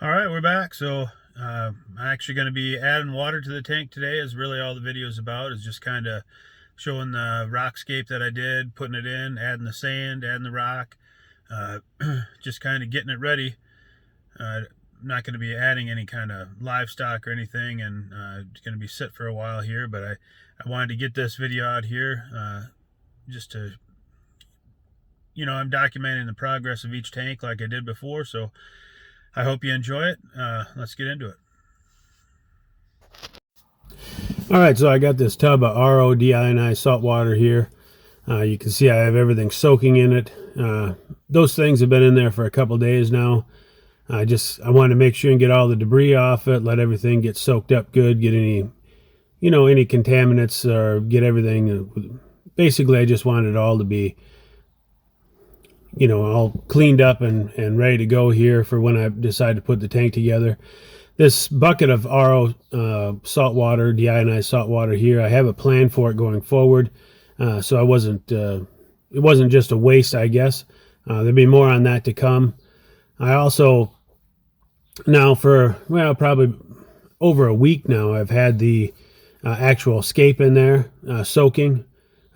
All right, we're back. So I'm actually going to be adding water to the tank today. Is really all the video is about, is just kind of showing the rockscape that I did, putting it in, adding the sand, adding the rock, uh, just kind of getting it ready. I'm not going to be adding any kind of livestock or anything, and it's going to be set for a while here, but I wanted to get this video out here just to, I'm documenting the progress of each tank like I did before, so I hope you enjoy it. Let's get into it. All right, so I got this tub of RO deionized salt water here. You can see I have everything soaking in it. Those things have been in there for a couple days now. I wanted to make sure and get all the debris off it, let everything get soaked up good, get any contaminants, or get everything. Basically, I just wanted it all to be, all cleaned up and ready to go here for when I decide to put the tank together. This bucket of RO salt water, deionized salt water here, I have a plan for it going forward. So it wasn't just a waste, I guess. There'll be more on that to come. I also, now for, probably over a week now, I've had the actual scape in there soaking.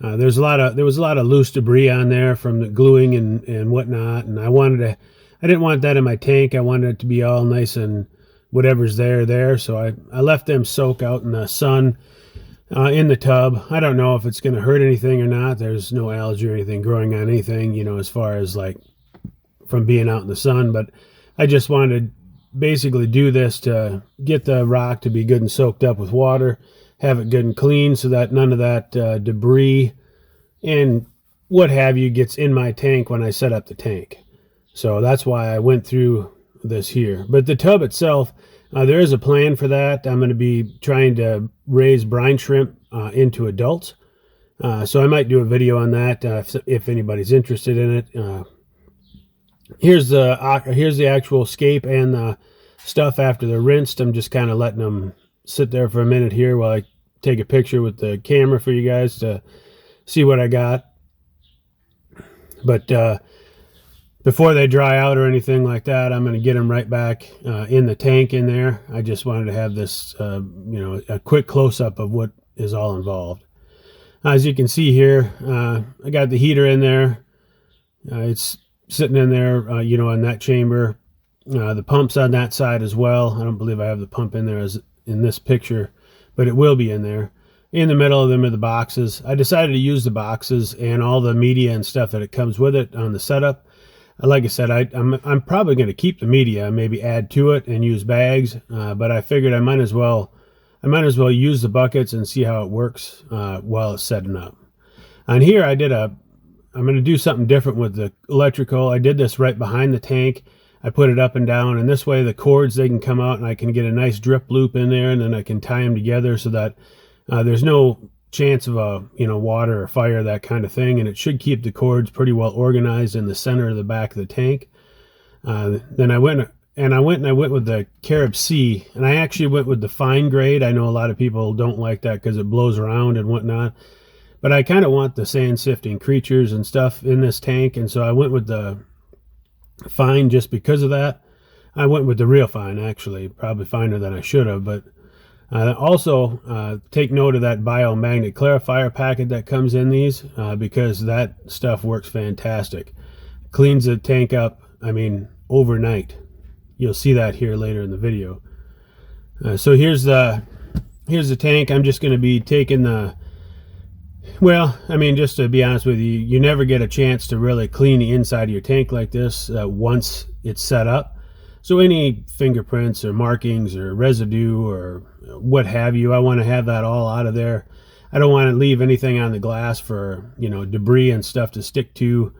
There was a lot of loose debris on there from the gluing and whatnot, and I didn't want that in my tank. I wanted it to be all nice and whatever's there. So I left them soak out in the sun in the tub. I don't know if it's going to hurt anything or not. There's no algae or anything growing on anything, as far as like from being out in the sun. But I just wanted to basically do this to get the rock to be good and soaked up with water, have it good and clean so that none of that debris and what have you gets in my tank when I set up the tank. So that's why I went through this here. But the tub itself, there is a plan for that. I'm going to be trying to raise brine shrimp into adults. So I might do a video on that if anybody's interested in it. Here's the actual scape and the stuff after they're rinsed. I'm just kind of letting them sit there for a minute here while I take a picture with the camera for you guys to see what I got. But before they dry out or anything like that, I'm going to get them right back in the tank in there. I just wanted to have this, a quick close-up of what is all involved. As you can see here, I got the heater in there. It's sitting in there, in that chamber. The pump's on that side as well. I don't believe I have the pump in there as in this picture, but it will be in there. In the middle of them are the boxes. I decided to use the boxes and all the media and stuff that it comes with it on the setup. Like I said, I'm probably going to keep the media, maybe add to it and use bags. But I figured I might as well use the buckets and see how it works while it's setting up. On here, I'm going to do something different with the electrical. I did this right behind the tank. I put it up and down, and this way the cords, they can come out and I can get a nice drip loop in there, and then I can tie them together so that there's no chance of water or fire, that kind of thing, and it should keep the cords pretty well organized in the center of the back of the tank. Then I went with the Carib C, and I actually went with the fine grade. I know a lot of people don't like that because it blows around and whatnot, but I kind of want the sand sifting creatures and stuff in this tank, and so I went with the fine just because of that. I went with the real fine, actually, probably finer than I should have, but also take note of that biomagnet clarifier packet that comes in these because that stuff works fantastic. Cleans the tank up, overnight. You'll see that here later in the video. So here's the tank. I'm just going to be taking just to be honest with you, you never get a chance to really clean the inside of your tank like this once it's set up. So any fingerprints or markings or residue or what have you, I want to have that all out of there. I don't want to leave anything on the glass for, debris and stuff to stick to.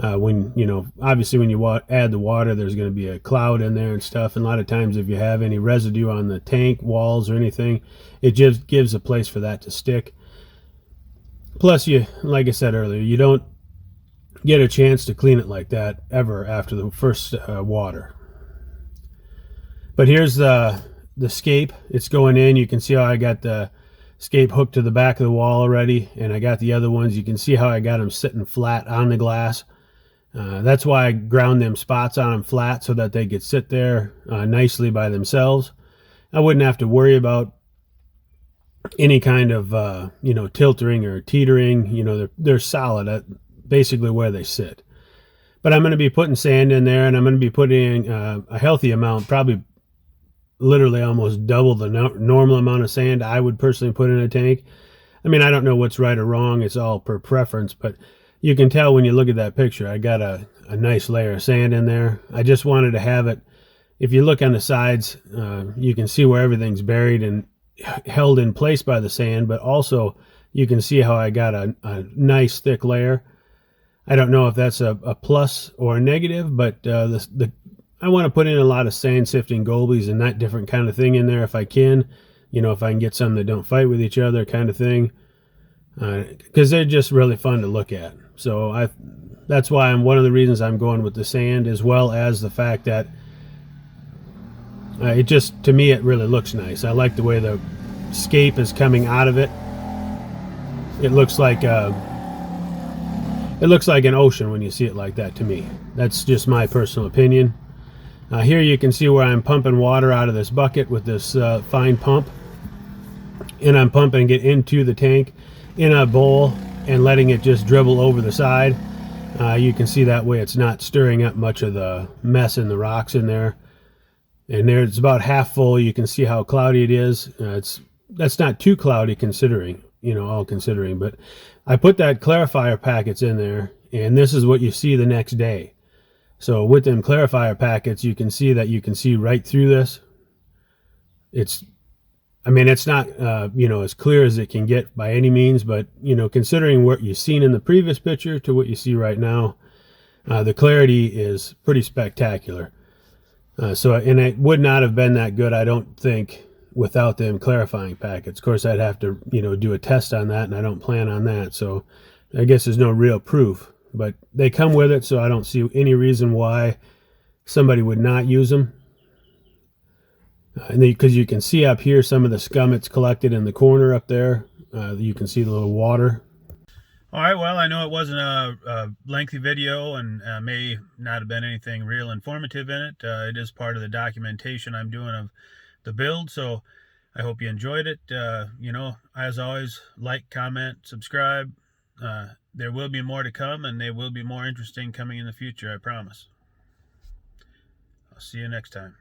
Obviously when you add the water, there's going to be a cloud in there and stuff. And a lot of times if you have any residue on the tank walls or anything, it just gives a place for that to stick. Plus, like I said earlier, you don't get a chance to clean it like that ever after the first water. But here's the scape. It's going in. You can see how I got the scape hooked to the back of the wall already, and I got the other ones. You can see how I got them sitting flat on the glass. That's why I ground them spots on them flat so that they could sit there nicely by themselves. I wouldn't have to worry about any kind of tilting or teetering. They're solid at basically where they sit. But I'm going to be putting sand in there, and I'm going to be putting a healthy amount, probably literally almost double the normal amount of sand I would personally put in a tank. I mean, I don't know what's right or wrong. It's all per preference, but you can tell when you look at that picture, I got a nice layer of sand in there. I just wanted to have it. If you look on the sides, you can see where everything's buried and held in place by the sand, but also you can see how I got a nice thick layer. I don't know if that's a plus or a negative, but I want to put in a lot of sand sifting gobies and that different kind of thing in there if I can. If I can get some that don't fight with each other kind of thing, because they're just really fun to look at. So that's why I'm one of the reasons I'm going with the sand, as well as the fact that it just, to me, it really looks nice. I like the way the scape is coming out of it. It looks like an ocean when you see it like that to me. That's just my personal opinion. Here you can see where I'm pumping water out of this bucket with this fine pump, and I'm pumping it into the tank in a bowl and letting it just dribble over the side. You can see that way it's not stirring up much of the mess in the rocks in there. And there it's about half full. You can see how cloudy it is. That's not too cloudy considering, all considering. But I put that clarifier packets in there, and this is what you see the next day. So with them clarifier packets, you can see right through this. It's not as clear as it can get by any means, but considering what you've seen in the previous picture to what you see right now, the clarity is pretty spectacular. And it would not have been that good, I don't think, without them clarifying packets. Of course, I'd have to do a test on that, and I don't plan on that. So I guess there's no real proof, but they come with it, so I don't see any reason why somebody would not use them. And because you can see up here some of the scum that's collected in the corner up there. You can see the little water. All right, well, I know it wasn't a lengthy video and may not have been anything real informative in it. It is part of the documentation I'm doing of the build, so I hope you enjoyed it. As always, like, comment, subscribe. There will be more to come, and they will be more interesting coming in the future, I promise. I'll see you next time.